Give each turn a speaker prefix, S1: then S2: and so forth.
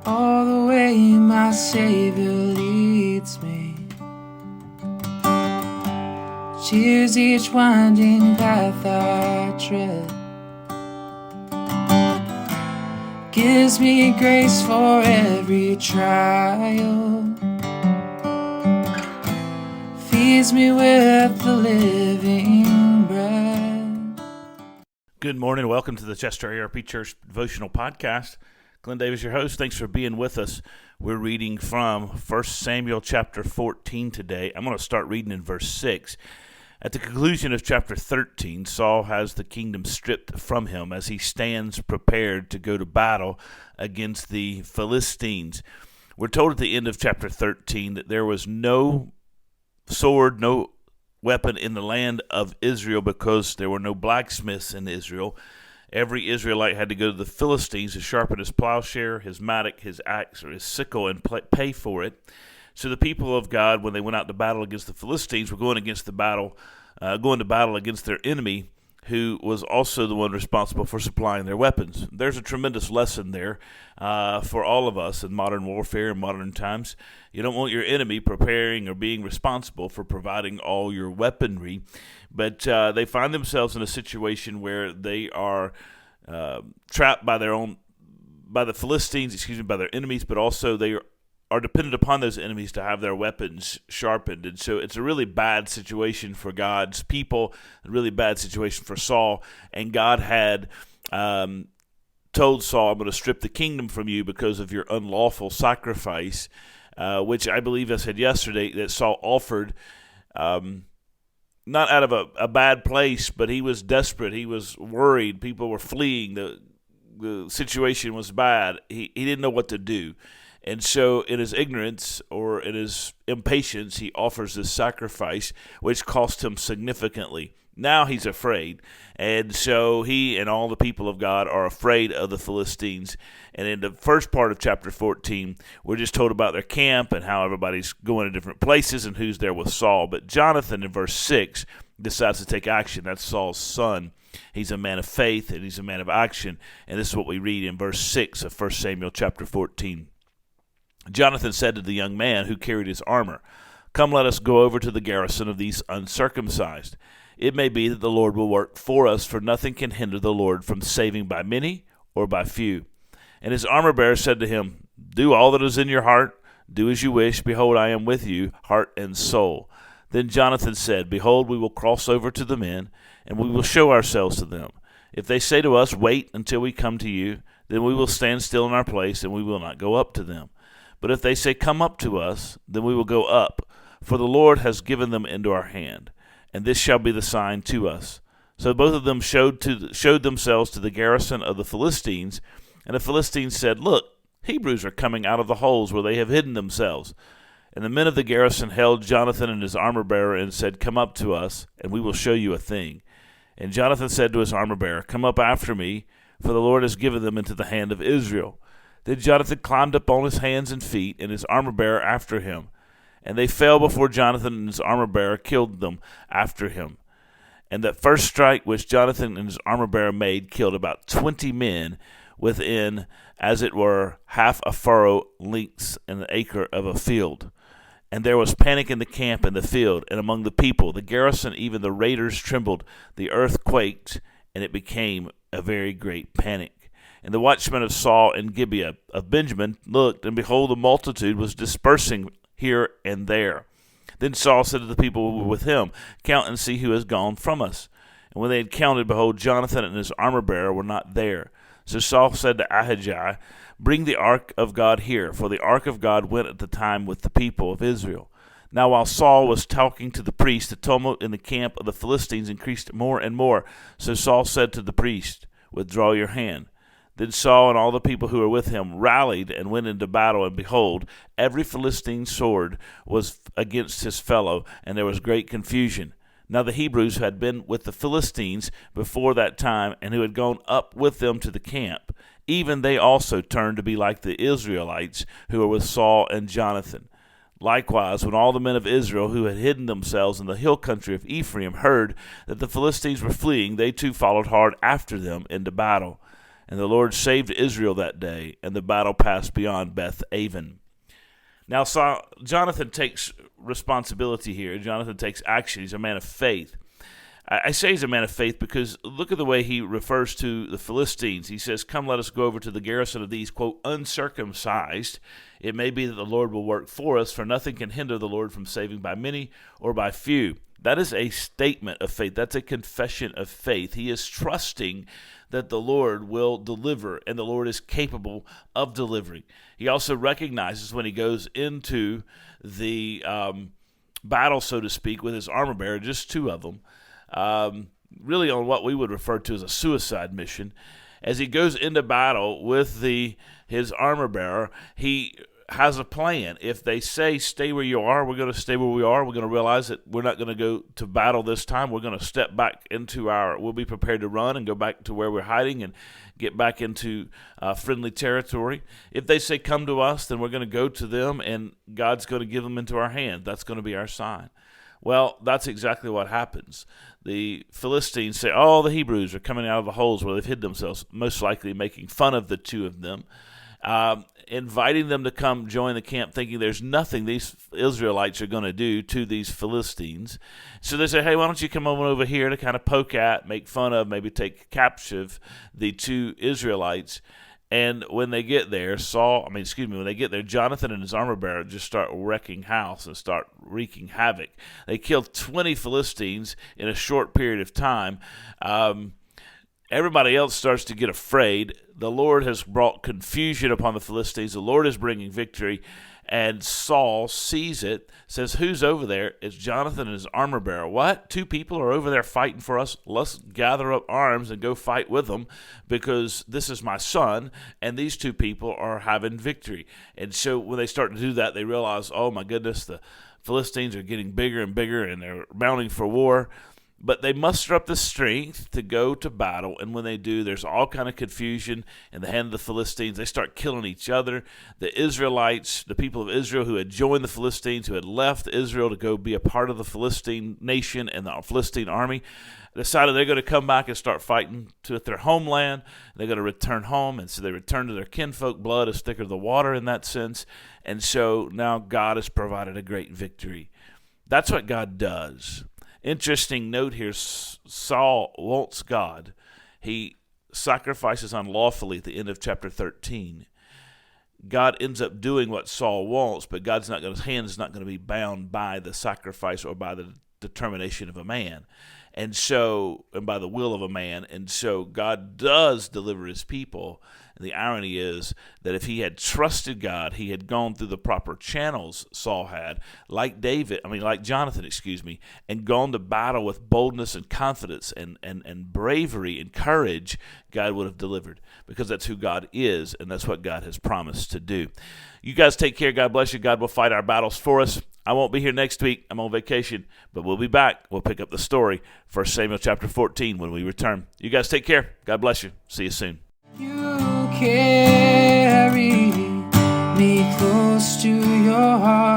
S1: all the way my Savior leads me. Cheers each winding path I tread, gives me grace for every trial, feeds me with the living bread.
S2: Good morning. Welcome to the Chester ARP Church Devotional Podcast. Glenn Davis, your host. Thanks for being with us. We're reading from 1 Samuel chapter 14 today. I'm going to start reading in verse 6. At the conclusion of chapter 13, Saul has the kingdom stripped from him as he stands prepared to go to battle against the Philistines. We're told at the end of chapter 13 that there was no sword, no weapon in the land of Israel because there were no blacksmiths in Israel. Every Israelite had to go to the Philistines to sharpen his plowshare, his mattock, his axe, or his sickle and pay for it. So the people of God, when they went out to battle against the Philistines, were going to battle against their enemy, who was also the one responsible for supplying their weapons. There's a tremendous lesson there for all of us in modern warfare and modern times. You don't want your enemy preparing or being responsible for providing all your weaponry, but they find themselves in a situation where they are trapped by their Philistines, by their enemies, but also they are dependent upon those enemies to have their weapons sharpened. And so it's a really bad situation for God's people, a really bad situation for Saul. And God had told Saul, I'm going to strip the kingdom from you because of your unlawful sacrifice, which I believe I said yesterday that Saul offered, not out of a bad place, but he was desperate. He was worried. People were fleeing. The situation was bad. He didn't know what to do. And so in his ignorance or in his impatience, he offers this sacrifice, which cost him significantly. Now he's afraid. And so he and all the people of God are afraid of the Philistines. And in the first part of chapter 14, we're just told about their camp and how everybody's going to different places and who's there with Saul. But Jonathan in verse 6 decides to take action. That's Saul's son. He's a man of faith and he's a man of action. And this is what we read in verse 6 of 1 Samuel chapter 14. Jonathan said to the young man who carried his armor, "Come, let us go over to the garrison of these uncircumcised. It may be that the Lord will work for us, for nothing can hinder the Lord from saving by many or by few." And his armor-bearer said to him, "Do all that is in your heart. Do as you wish. Behold, I am with you, heart and soul." Then Jonathan said, "Behold, we will cross over to the men, and we will show ourselves to them. If they say to us, 'Wait until we come to you,' then we will stand still in our place, and we will not go up to them. But if they say, 'Come up to us,' then we will go up, for the Lord has given them into our hand, and this shall be the sign to us." So both of them showed themselves to the garrison of the Philistines, and the Philistines said, "Look, Hebrews are coming out of the holes where they have hidden themselves." And the men of the garrison held Jonathan and his armor-bearer and said, "Come up to us, and we will show you a thing." And Jonathan said to his armor-bearer, "Come up after me, for the Lord has given them into the hand of Israel." Then Jonathan climbed up on his hands and feet, and his armor-bearer after him. And they fell before Jonathan, and his armor-bearer killed them after him. And that first strike which Jonathan and his armor-bearer made killed about 20 men within, as it were, half a furrow lengths in an acre of a field. And there was panic in the camp and the field, and among the people. The garrison, even the raiders, trembled. The earth quaked, and it became a very great panic. And the watchmen of Saul and Gibeah of Benjamin looked, and behold, the multitude was dispersing here and there. Then Saul said to the people who were with him, "Count and see who has gone from us." And when they had counted, behold, Jonathan and his armor-bearer were not there. So Saul said to Ahijah, "Bring the ark of God here," for the ark of God went at the time with the people of Israel. Now while Saul was talking to the priest, the tumult in the camp of the Philistines increased more and more. So Saul said to the priest, "Withdraw your hand." Then Saul and all the people who were with him rallied and went into battle, and behold, every Philistine sword was against his fellow, and there was great confusion. Now the Hebrews who had been with the Philistines before that time, and who had gone up with them to the camp, even they also turned to be like the Israelites who were with Saul and Jonathan. Likewise, when all the men of Israel who had hidden themselves in the hill country of Ephraim heard that the Philistines were fleeing, they too followed hard after them into battle. And the Lord saved Israel that day, and the battle passed beyond Beth-aven. Now, Jonathan takes responsibility here. Jonathan takes action. He's a man of faith. I say he's a man of faith because look at the way he refers to the Philistines. He says, "Come, let us go over to the garrison of these," quote, "uncircumcised. It may be that the Lord will work for us, for nothing can hinder the Lord from saving by many or by few." That is a statement of faith. That's a confession of faith. He is trusting that the Lord will deliver, and the Lord is capable of delivering. He also recognizes when he goes into the battle, so to speak, with his armor bearer, just two of them, really on what we would refer to as a suicide mission. As he goes into battle with his armor bearer, he has a plan. If they say stay where you are, we're going to stay where we are. We're going to realize that we're not going to go to battle this time. We're going to step back into we'll be prepared to run and go back to where we're hiding and get back into friendly territory. If they say come to us, then we're going to go to them and God's going to give them into our hand. That's going to be our sign. Well, that's exactly what happens. The Philistines say, the Hebrews are coming out of the holes where they've hid themselves, most likely making fun of the two of them, inviting them to come join the camp, thinking there's nothing these Israelites are going to do to these Philistines. So they say, hey, why don't you come over here to kind of poke at, make fun of, maybe take captive the two Israelites. And when they get there, when they get there, Jonathan and his armor bearer just start wrecking house and start wreaking havoc. They killed 20 Philistines in a short period of time. Everybody else starts to get afraid. The Lord has brought confusion upon the Philistines. The Lord is bringing victory. And Saul sees it, says, who's over there? It's Jonathan and his armor bearer. What? Two people are over there fighting for us? Let's gather up arms and go fight with them because this is my son, and these two people are having victory. And so when they start to do that, they realize, oh my goodness, the Philistines are getting bigger and bigger, and they're mounting for war. But they muster up the strength to go to battle, and when they do, there's all kind of confusion in the hand of the Philistines. They start killing each other. The Israelites, the people of Israel who had joined the Philistines, who had left Israel to go be a part of the Philistine nation and the Philistine army, decided they're going to come back and start fighting to their homeland. They're going to return home, and so they return to their kinfolk. Blood is thicker than water in that sense, and so now God has provided a great victory. That's what God does. Interesting note here, Saul wants God. He sacrifices unlawfully at the end of chapter 13. God ends up doing what Saul wants, but his hand is not going to be bound by the sacrifice or by the determination of a man. And by the will of a man. And so God does deliver his people. And the irony is that if he had trusted God, he had gone through the proper channels Saul had, like Jonathan, and gone to battle with boldness and confidence and bravery and courage, God would have delivered, because that's who God is, and that's what God has promised to do. You guys take care. God bless you. God will fight our battles for us. I won't be here next week. I'm on vacation, but we'll be back. We'll pick up the story, 1 Samuel chapter 14, when we return. You guys take care. God bless you. See you soon.
S1: You carry me close to your heart.